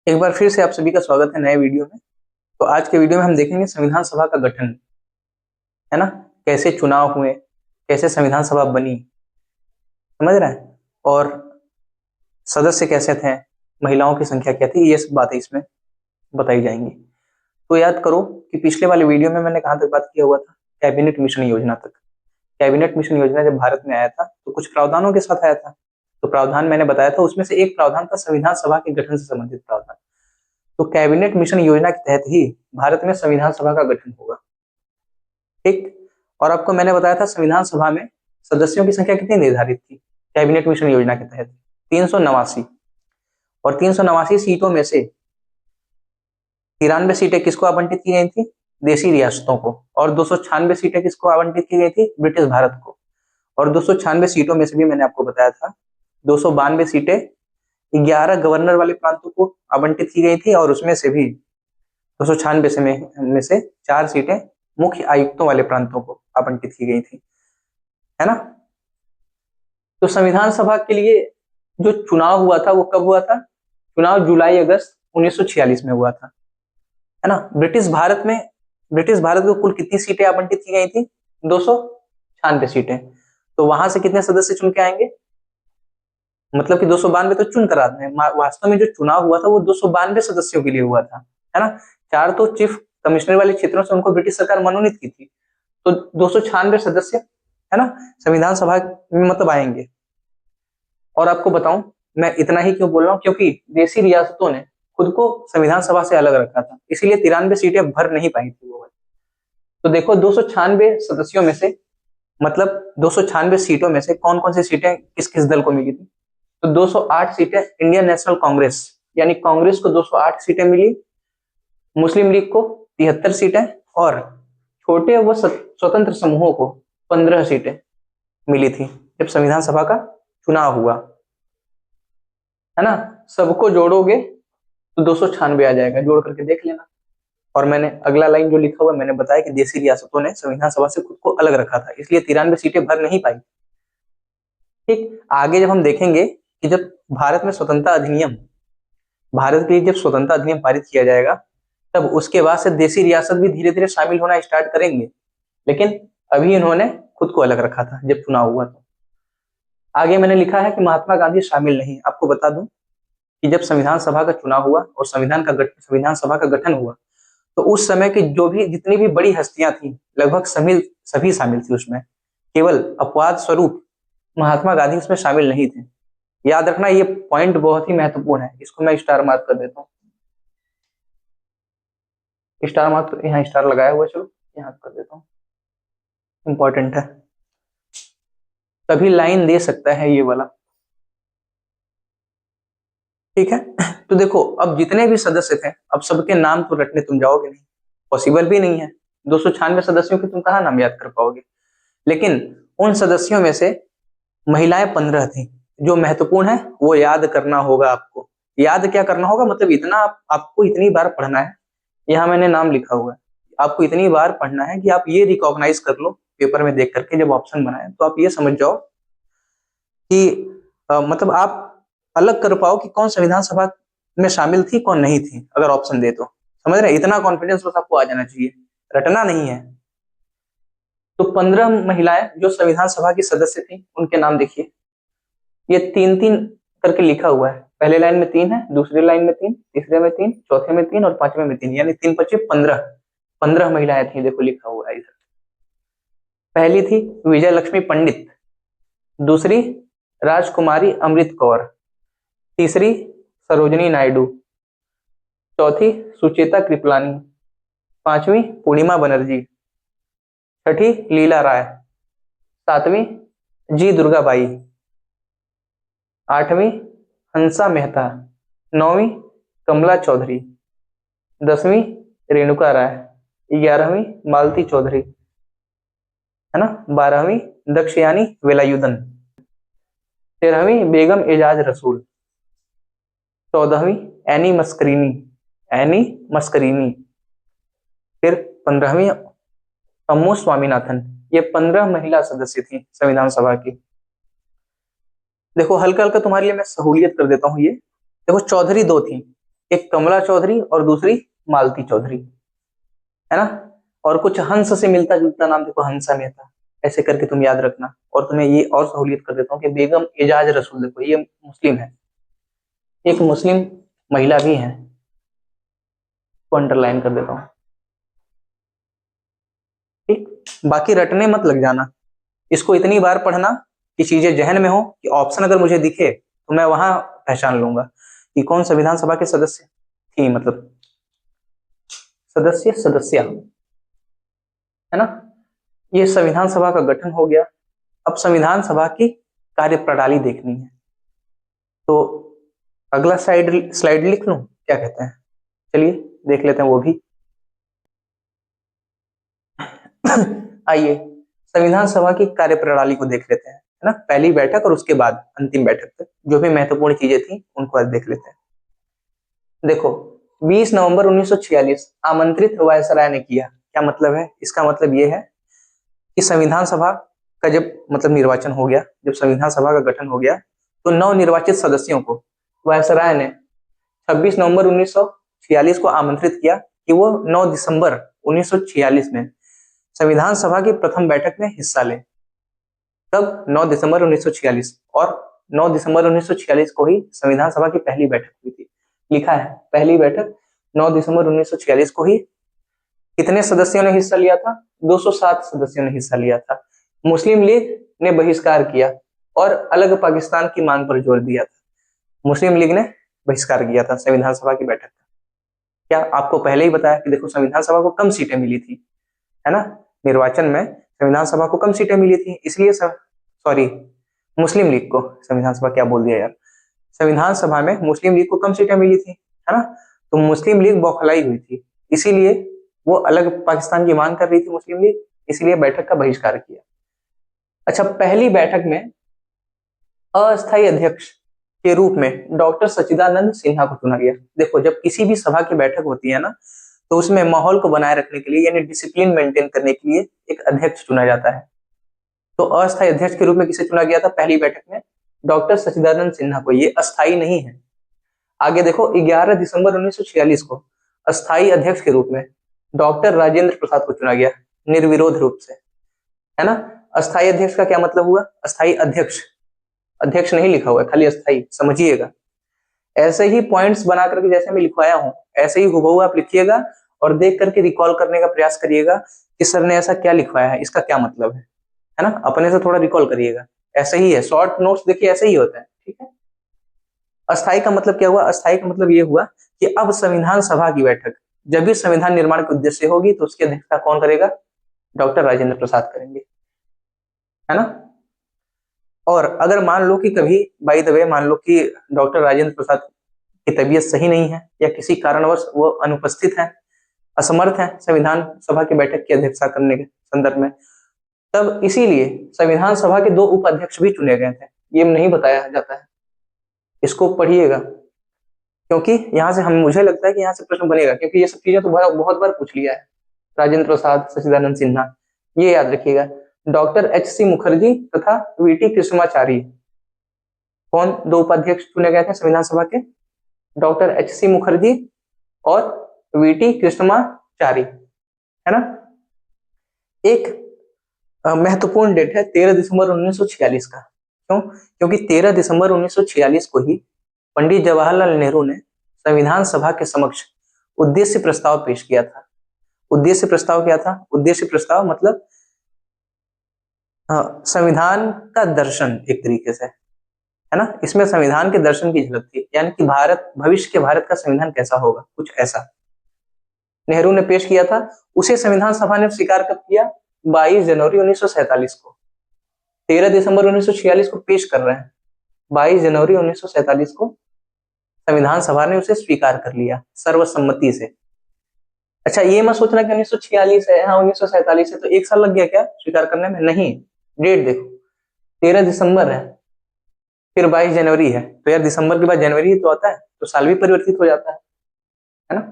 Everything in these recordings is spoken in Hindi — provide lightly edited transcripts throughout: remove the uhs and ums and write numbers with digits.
एक बार फिर से आप सभी का स्वागत है नए वीडियो में। तो आज के वीडियो में हम देखेंगे संविधान सभा का गठन, है ना। कैसे चुनाव हुए, कैसे संविधान सभा बनी, समझ रहे हैं। और सदस्य कैसे थे, महिलाओं की संख्या क्या थी, ये सब बातें इसमें बताई जाएंगी। तो याद करो कि पिछले वाले वीडियो में मैंने कहां तक बात किया हुआ था, कैबिनेट मिशन योजना तक। कैबिनेट मिशन योजना जब भारत में आया था तो कुछ प्रावधानों के साथ आया था। तो प्रावधान मैंने बताया था, उसमें से एक प्रावधान था संविधान सभा के गठन से संबंधित प्रावधान। तो कैबिनेट मिशन योजना के तहत ही भारत में संविधान सभा का गठन होगा, ठीक। और आपको मैंने बताया था संविधान सभा में सदस्यों की संख्या कितनी निर्धारित थी कैबिनेट मिशन योजना के तहत, 389। और 389 सीटों में से 93 सीटें किसको आवंटित की गई थी, देशी रियासतों को। और 296 सीटें किसको आवंटित की गई थी, ब्रिटिश भारत को। और 296 सीटों में से भी मैंने आपको बताया था 292 सीटें 11 गवर्नर वाले प्रांतों को आवंटित की गई थी, और उसमें से भी 296 में से 4 सीटें मुख्य आयुक्तों वाले प्रांतों को आवंटित की गई थी, है ना। तो संविधान सभा के लिए जो चुनाव हुआ था वो कब हुआ था, चुनाव जुलाई अगस्त 1946 में हुआ था, है ना। ब्रिटिश भारत को कुल कितनी सीटें आवंटित की गई थी, 296 सीटें। तो वहां से कितने सदस्य चुन के आएंगे, मतलब कि 292 तो चुन कर आते हैं, वास्तव में जो चुनाव हुआ था वो 292 सदस्यों के लिए हुआ था, है ना। 4 तो चीफ कमिश्नर वाले क्षेत्रों से उनको ब्रिटिश सरकार मनोनीत की थी। तो 296 सदस्य, है ना, संविधान सभा में मतलब आएंगे। और आपको बताऊं, मैं इतना ही क्यों बोल रहा हूं, क्योंकि देशी रियासतों ने खुद को संविधान सभा से अलग रखा था, इसीलिए 93 सीटें भर नहीं पाई थी वो। तो देखो 296 सदस्यों में से, मतलब 296 सीटों में से कौन कौन सी सीटें किस किस दल को मिली थी। तो 208 सीटें इंडियन नेशनल कांग्रेस, यानी कांग्रेस को 208 सीटें मिली, मुस्लिम लीग को 73 सीटें, और छोटे व स्वतंत्र समूहों को 15 सीटें मिली थी जब संविधान सभा का चुनाव हुआ, है ना। सबको जोड़ोगे तो 296 आ जाएगा, जोड़ करके देख लेना। और मैंने अगला लाइन जो लिखा हुआ मैंने बताया कि देशी रियासतों ने संविधान सभा से खुद को अलग रखा था, इसलिए 93 सीटें भर नहीं पाई, ठीक। आगे जब हम देखेंगे कि जब भारत में स्वतंत्रता अधिनियम, भारत के लिए जब स्वतंत्रता अधिनियम पारित किया जाएगा, तब उसके बाद से देशी रियासत भी धीरे धीरे शामिल होना स्टार्ट करेंगे। लेकिन अभी इन्होंने खुद को अलग रखा था जब चुनाव हुआ। तो आगे मैंने लिखा है कि महात्मा गांधी शामिल नहीं। आपको बता दूं कि जब संविधान सभा का चुनाव हुआ और संविधान सभा का गठन हुआ, तो उस समय की जो भी जितनी भी बड़ी हस्तियां थी लगभग सभी शामिल थी उसमें। केवल अपवाद स्वरूप महात्मा गांधी उसमें शामिल नहीं थे। याद रखना, ये पॉइंट बहुत ही महत्वपूर्ण है, इसको मैं स्टार मार्क कर देता हूँ। स्टार मार्क यहाँ स्टार लगाया हुआ, चलो यहाँ कर देता हूँ, इंपॉर्टेंट है, तभी लाइन दे सकता है ये वाला, ठीक है। तो देखो अब जितने भी सदस्य थे, अब सबके नाम तो रटने तुम जाओगे नहीं, पॉसिबल भी नहीं है। 296 सदस्यों के तुम कहाँ नाम याद कर पाओगे। लेकिन उन सदस्यों में से महिलाएं 15 थी। जो महत्वपूर्ण है वो याद करना होगा आपको। याद क्या करना होगा, मतलब इतना आपको इतनी बार पढ़ना है, यहाँ मैंने नाम लिखा हुआ है, आपको इतनी बार पढ़ना है कि आप ये रिकॉग्नाइज कर लो पेपर में देख करके, जब ऑप्शन बनाए तो आप ये समझ जाओ कि मतलब आप अलग कर पाओ कि कौन संविधान सभा में शामिल थी कौन नहीं थी, अगर ऑप्शन दे तो। समझ रहे, इतना कॉन्फिडेंस बस आपको आ जाना चाहिए, रटना नहीं है। तो 15 महिलाएं जो संविधान सभा की सदस्य थी उनके नाम देखिए, ये 3-3 करके लिखा हुआ है। पहले लाइन में 3 है, दूसरी लाइन में 3, तीसरे में 3, चौथे में 3 और पांचवें में 3, यानी 3×5 = 15। 15 महिलाएं थी, देखो लिखा हुआ है इधर। पहली थी विजय लक्ष्मी पंडित, दूसरी राजकुमारी अमृत कौर, तीसरी सरोजनी नायडू, चौथी सुचेता कृपलानी, पांचवी पूर्णिमा बनर्जी, छठी लीला राय, सातवीं जी दुर्गाबाई, आठवीं हंसा मेहता, नौवीं कमला चौधरी, 10वीं रेणुका राय, 11वीं मालती चौधरी, है ना, 12वीं दक्षयानी वेलायुधन, 13वीं बेगम एजाज रसूल, 14वीं एनी मस्करीनी, फिर 15वीं अम्मू स्वामीनाथन। ये 15 महिला सदस्य थी संविधान सभा की। देखो हल्का हल्का तुम्हारे लिए मैं सहूलियत कर देता हूं, ये देखो चौधरी 2 थी, एक कमला चौधरी और दूसरी मालती चौधरी, है ना। और कुछ हंस से मिलता जुलता नाम देखो, हंसा मेहता, ऐसे करके तुम याद रखना। और तुम्हें ये और सहूलियत कर देता हूँ कि बेगम एजाज रसूल, देखो ये मुस्लिम है, एक मुस्लिम महिला भी है, को अंडरलाइन कर देता हूँ। ठीक, बाकी रटने मत लग जाना, इसको इतनी बार पढ़ना कि चीजें जहन में हो, कि ऑप्शन अगर मुझे दिखे तो मैं वहां पहचान लूंगा कि कौन संविधान सभा के सदस्य थी, मतलब सदस्य सदस्य, है ना। ये संविधान सभा का गठन हो गया। अब संविधान सभा की कार्यप्रणाली देखनी है, तो अगला स्लाइड स्लाइड लिख लूं, क्या कहते हैं, चलिए देख लेते हैं वो भी। आइए संविधान सभा की कार्यप्रणाली को देख लेते हैं, है ना। पहली बैठक और उसके बाद अंतिम बैठक तक जो भी महत्वपूर्ण चीजें थी उनको आज देख लेते हैं। देखो 20 नवंबर 1946 आमंत्रित वायसराय ने किया। क्या मतलब है इसका? मतलब ये है कि संविधान सभा का जब मतलब निर्वाचन हो गया, जब संविधान सभा का गठन हो गया, तो नव निर्वाचित सदस्यों को वायसराय ने 26 नवंबर 1946 को आमंत्रित किया कि वो 9 दिसंबर 1946 में संविधान सभा की प्रथम बैठक में हिस्सा लें। तब 9 दिसंबर 1946, और 9 दिसंबर 1946 को ही संविधान सभा की पहली बैठक हुई थी। लिखा है पहली बैठक 9 दिसंबर 1946 को ही। कितने सदस्यों ने हिस्सा लिया था? 207 सदस्यों ने हिस्सा लिया था। मुस्लिम लीग ने बहिष्कार किया और अलग पाकिस्तान की मांग पर जोर दिया था। मुस्लिम लीग ने बहिष्कार किया था संविधान सभा की बैठक का। क्या आपको पहले ही बताया कि देखो संविधान सभा को कम सीटें मिली थी, है ना। निर्वाचन में संविधान सभा को कम सीटें मिली थी, इसलिए सॉरी मुस्लिम लीग को, संविधान सभा क्या बोल दिया यार, संविधान सभा में मुस्लिम लीग को कम सीटें मिली थी, है ना। तो मुस्लिम लीग बौखलाई हुई थी, इसीलिए वो अलग पाकिस्तान की मांग कर रही थी मुस्लिम लीग, इसलिए बैठक का बहिष्कार किया। अच्छा, पहली बैठक में अस्थायी अध्यक्ष के रूप में डॉक्टर सच्चिदानंद सिन्हा को चुना गया। देखो जब किसी भी सभा की बैठक होती है ना, तो उसमें माहौल को बनाए रखने के लिए, यानी डिसिप्लिन मेंटेन करने के लिए एक अध्यक्ष चुना जाता है। तो अस्थायी अध्यक्ष के रूप में किसे चुना गया था पहली बैठक में? डॉक्टर सच्चिदानंद सिन्हा को। ये अस्थायी नहीं है। आगे देखो 11 दिसंबर 1946 को अस्थायी अध्यक्ष के रूप में डॉक्टर राजेंद्र प्रसाद को चुना गया, निर्विरोध रूप से, है ना। अस्थायी अध्यक्ष का क्या मतलब हुआ? अस्थायी अध्यक्ष, अध्यक्ष नहीं लिखा हुआ है, खाली अस्थायी, समझिएगा। ऐसे ही पॉइंट्स बना करके जैसे मैं लिखवाया हूं, ऐसे ही हुबहू आप लिखिएगा और देख करके रिकॉल करने का प्रयास करिएगा कि सर ने ऐसा क्या लिखवाया है, इसका क्या मतलब है ना। अपने से थोड़ा रिकॉल करिएगा। ऐसे ही है, शॉर्ट नोट्स देखिए ऐसे ही होता है, ठीक है। अस्थायी का मतलब क्या हुआ? अस्थायी का मतलब ये हुआ कि अब संविधान सभा की बैठक जब भी संविधान निर्माण के उद्देश्य होगी तो उसकी अध्यक्षता कौन करेगा? डॉक्टर राजेंद्र प्रसाद करेंगे, है ना। और अगर मान लो कि कभी बाय द वे मान लो कि डॉक्टर राजेंद्र प्रसाद की तबीयत सही नहीं है या किसी कारणवश वो अनुपस्थित है, असमर्थ है संविधान सभा की बैठक की अध्यक्षता करने के संदर्भ में, तब इसीलिए संविधान सभा के 2 उपाध्यक्ष भी चुने गए थे। ये नहीं बताया जाता है, इसको पढ़िएगा, क्योंकि यहाँ से हम मुझे लगता है कि यहाँ से प्रश्न बनेगा, क्योंकि ये सब चीजें तो बहुत बार पूछ लिया है। राजेंद्र प्रसाद, सच्चिदानंद सिन्हा, ये याद रखिएगा। डॉक्टर एच.सी. मुखर्जी तथा वी.टी. कृष्णमाचारी, कौन 2 उपाध्यक्ष चुने गए थे संविधान सभा के? डॉक्टर एच.सी. मुखर्जी और वी.टी. कृष्णमाचारी, है ना। एक महत्वपूर्ण डेट है 13 दिसंबर 1946 का। क्यों? क्योंकि 13 दिसंबर 1946 को ही पंडित जवाहरलाल नेहरू ने संविधान सभा के समक्ष उद्देश्य प्रस्ताव पेश किया था। उद्देश्य प्रस्ताव क्या था? उद्देश्य प्रस्ताव मतलब संविधान का दर्शन, एक तरीके से, है ना। इसमें संविधान के दर्शन की झलक थी, यानी कि भारत, भविष्य के भारत का संविधान कैसा होगा, कुछ ऐसा नेहरू ने पेश किया था। उसे संविधान सभा ने स्वीकार कब किया? 22 जनवरी 1947 को। 13 दिसंबर 1946 को पेश कर रहे हैं, 22 जनवरी 1947 को संविधान सभा ने उसे स्वीकार कर लिया सर्वसम्मति से। अच्छा, ये मत सोचना कि 1946 है, हाँ 1947 है तो 1 साल लग गया क्या स्वीकार करने में? नहीं, डेट देखो, 13 दिसंबर है, फिर 22 जनवरी है, तो यार दिसंबर के बाद जनवरी ही तो आता है, तो साल भी परिवर्तित हो जाता है ना।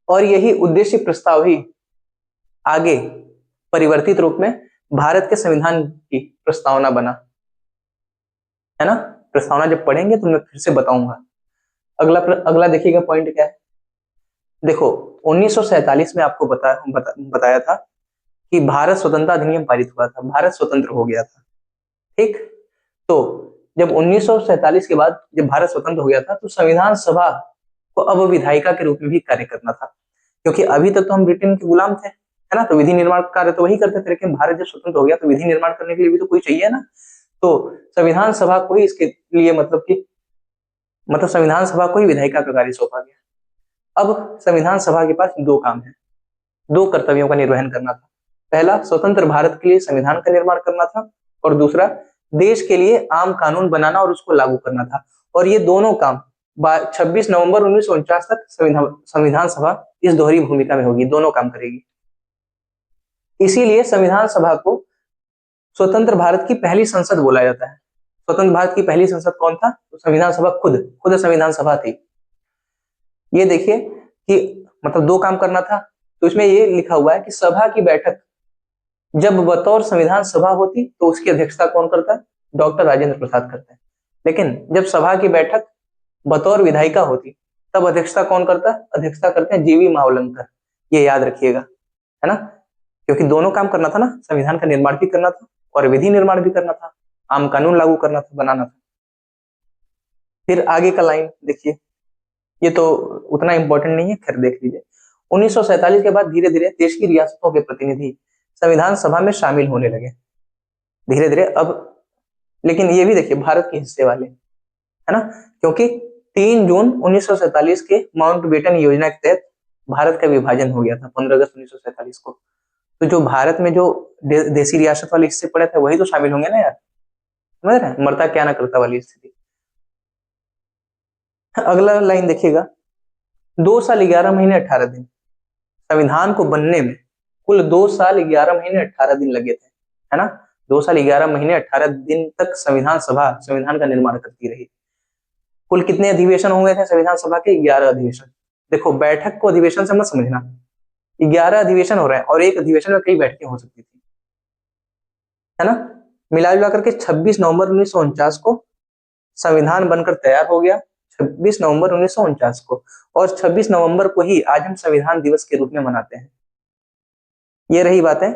और यही उद्देश्य प्रस्ताव ही आगे परिवर्तित रूप में भारत के संविधान की प्रस्तावना बना, है ना। प्रस्तावना जब पढ़ेंगे तो मैं फिर से बताऊंगा। अगला देखिएगा पॉइंट क्या है। देखो 1947 में आपको बताया था कि भारत स्वतंत्रता अधिनियम पारित हुआ था, भारत स्वतंत्र हो गया था। ठीक, तो जब 1947 के बाद जब भारत स्वतंत्र हो गया था तो संविधान सभा को अब विधायिका के रूप में भी कार्य करना था, क्योंकि अभी तक तो हम ब्रिटेन के गुलाम थे, है ना, तो विधि निर्माण कार्य तो वही करते थे, लेकिन भारत जब स्वतंत्र हो गया तो विधि निर्माण करने के लिए भी तो कोई चाहिए ना। तो संविधान सभा को ही इसके लिए मतलब संविधान सभा को ही विधायिका का कार्य सौंपा गया। अब संविधान सभा के पास दो काम है, दो कर्तव्यों का निर्वहन करना था। पहला, स्वतंत्र भारत के लिए संविधान का निर्माण करना था, और दूसरा, देश के लिए आम कानून बनाना और उसको लागू करना था। और ये दोनों काम 26 नवंबर 1949 तक संविधान सभा इस दोहरी भूमिका में होगी, दोनों काम करेगी। इसीलिए संविधान सभा को स्वतंत्र भारत की पहली संसद बोला जाता है। स्वतंत्र भारत की पहली संसद कौन था? तो संविधान सभा खुद संविधान सभा थी। ये देखिए कि मतलब दो काम करना था, तो इसमें ये लिखा हुआ है कि सभा की बैठक जब बतौर संविधान सभा होती तो उसकी अध्यक्षता कौन करता है? डॉक्टर राजेंद्र प्रसाद करते हैं। लेकिन जब सभा की बैठक बतौर विधायिका होती तब अध्यक्षता कौन करता है? अध्यक्षता करते हैं जीवी मावलंकर। ये याद रखिएगा, है ना, क्योंकि दोनों काम करना था ना, संविधान का निर्माण भी करना था और विधि निर्माण भी करना था, आम कानून लागू करना था, बनाना था। फिर आगे का लाइन देखिए, ये तो उतना इंपॉर्टेंट नहीं है, खैर देख लीजिए। 1947 के बाद धीरे धीरे देश की रियासतों के प्रतिनिधि संविधान सभा में शामिल होने लगे, धीरे धीरे। अब लेकिन ये भी देखिए भारत के हिस्से वाले, है ना, क्योंकि 3 जून 1947 के माउंटबेटन योजना के तहत भारत का विभाजन हो गया था 15 अगस्त 1947 को। तो जो भारत में जो देसी रियासत वाले हिस्से पड़े थे वही तो शामिल होंगे ना यार, समझ रहे हैं, मरता क्या ना करता वाली स्थिति। अगला लाइन देखिएगा, 2 साल 11 महीने 18 दिन संविधान को बनने में, कुल 2 साल 11 महीने 18 दिन लगे थे, है ना। 2 साल 11 महीने 18 दिन तक संविधान सभा संविधान का निर्माण करती रही। कुल कितने अधिवेशन हुए थे संविधान सभा के? 11 अधिवेशन। देखो बैठक को अधिवेशन से मत समझना, 11 अधिवेशन हो रहे हैं और एक अधिवेशन में कई बैठकें हो सकती थी, है ना। मिला जुला करके 26 नवंबर 1949 को संविधान बनकर तैयार हो गया, 26 नवंबर 1949 को, और 26 नवंबर को ही आज हम संविधान दिवस के रूप में मनाते हैं। ये रही बात है।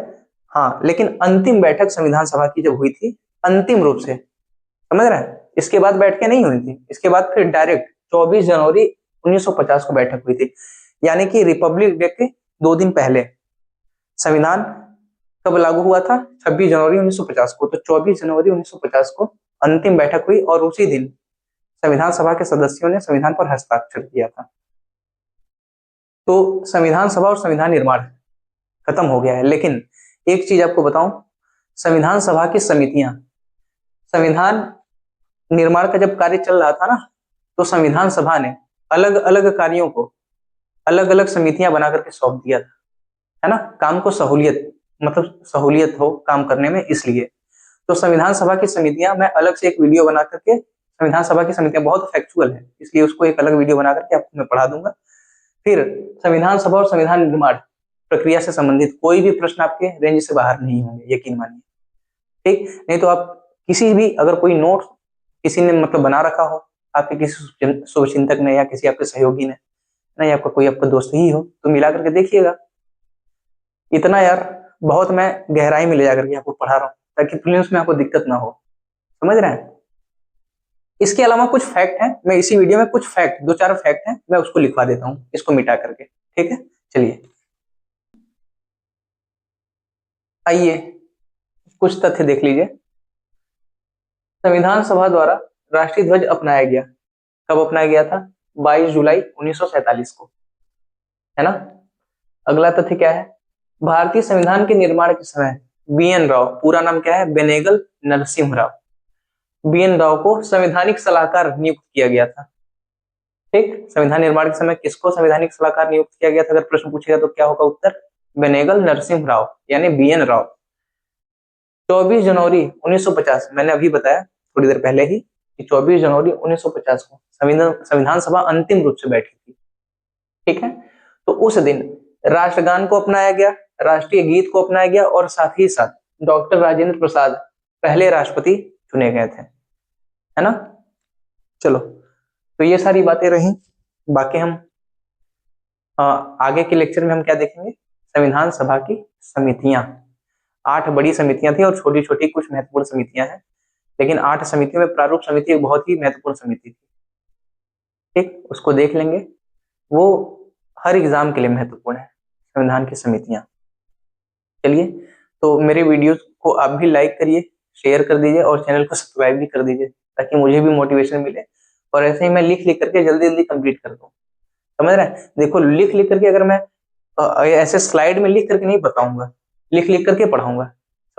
हाँ, लेकिन अंतिम बैठक संविधान सभा की जब हुई थी अंतिम रूप से, समझ रहे हैं, इसके बाद बैठकें नहीं हुई थी, इसके बाद फिर डायरेक्ट 24 जनवरी 1950 को बैठक हुई थी, यानी कि रिपब्लिक डे के 2 दिन पहले। संविधान कब लागू हुआ था? 26 जनवरी 1950 को, तो 24 जनवरी 1950 को अंतिम बैठक हुई और उसी दिन संविधान सभा के सदस्यों ने संविधान पर हस्ताक्षर किया था। तो संविधान सभा और संविधान निर्माण खत्म हो गया है। लेकिन एक चीज आपको बताऊं, संविधान सभा की समितियां, संविधान निर्माण का जब कार्य चल रहा था ना, तो संविधान सभा ने अलग अलग कार्यों को अलग अलग समितियां बना करके सौंप दिया था, है ना, काम को सहूलियत हो काम करने में, इसलिए। तो संविधान सभा की समितियां मैं अलग से एक वीडियो बना करके, संविधान सभा की समितियां बहुत फैक्चुअल है इसलिए उसको एक अलग वीडियो बना करके आपको मैं पढ़ा दूंगा। फिर संविधान सभा और संविधान निर्माण प्रक्रिया से संबंधित कोई भी प्रश्न आपके रेंज से बाहर नहीं होंगे, यकीन मानिए, ठीक। नहीं तो आप किसी भी, अगर कोई नोट किसी ने बना रखा हो, आपके किसी शुभचिंतक ने या किसी आपके सहयोगी ने, नहीं आपका कोई आपका दोस्त ही हो, तो मिला करके देखिएगा। इतना यार बहुत मैं गहराई में ले जाकर के आपको पढ़ा रहा हूँ ताकि प्रीलिम्स में आपको दिक्कत ना हो, समझ रहे हैं। इसके अलावा कुछ फैक्ट हैं, मैं इसी वीडियो में कुछ फैक्ट, 2-4 फैक्ट हैं, मैं उसको लिखवा देता हूँ इसको मिटा करके, ठीक है। चलिए आइए कुछ तथ्य देख लीजिए। संविधान सभा द्वारा राष्ट्रीय ध्वज अपनाया गया, कब अपनाया गया था? 22 जुलाई 1947 को, है ना। अगला तथ्य क्या है? भारतीय संविधान के निर्माण के समय BN राव, पूरा नाम क्या है? बेनेगल नरसिम्हा राव, BN राव को संवैधानिक सलाहकार नियुक्त किया गया था, ठीक। संविधान निर्माण के समय किसको संवैधानिक सलाहकार नियुक्त किया गया था? अगर प्रश्न पूछेगा तो क्या होगा उत्तर? बेनेगल नरसिम्हा राव यानी BN राव। 24 जनवरी 1950, मैंने अभी बताया थोड़ी देर पहले ही कि 24 जनवरी 1950 को संविधान सभा अंतिम रूप से बैठी थी, ठीक है। तो उस दिन राष्ट्रगान को अपनाया गया, राष्ट्रीय गीत को अपनाया गया और साथ ही साथ डॉक्टर राजेंद्र प्रसाद पहले राष्ट्रपति चुने गए थे, है ना। चलो तो ये सारी बातें रही। बाकी हम आगे के लेक्चर में हम क्या देखेंगे, संविधान सभा की समितियां। 8 बड़ी समितियां थी और छोटी छोटी कुछ महत्वपूर्ण समितियां हैं, लेकिन 8 समितियों में प्रारूप समिति एक बहुत ही महत्वपूर्ण समिति थी। ठीक, उसको देख लेंगे, वो हर एग्जाम के लिए महत्वपूर्ण है संविधान की समितियां। चलिए, तो मेरे वीडियोस को आप भी लाइक करिए, शेयर कर दीजिए और चैनल को सब्सक्राइब भी कर दीजिए, ताकि मुझे भी मोटिवेशन मिले और ऐसे ही मैं लिख लिख करके जल्दी जल्दी कंप्लीट कर दूं। समझ रहे हैं? देखो, लिख लिख करके अगर मैं ऐसे स्लाइड में लिख करके नहीं बताऊंगा, लिख लिख करके पढ़ाऊंगा,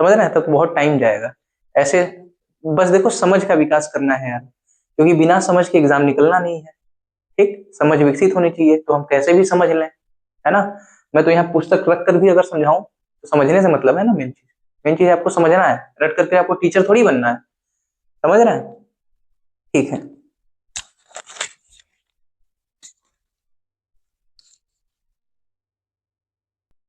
समझ रहे हैं, तो बहुत टाइम जाएगा। ऐसे बस देखो, समझ का विकास करना है यार, क्योंकि बिना समझ के एग्जाम निकलना नहीं है। ठीक, समझ विकसित होनी चाहिए, तो हम कैसे भी समझ लें, है ना। मैं तो यहाँ पुस्तक रख कर भी अगर समझाऊं तो समझने से मतलब है ना। मेन चीज आपको समझना है, रट करके आपको टीचर थोड़ी बनना है। समझ रहे हैं? ठीक है।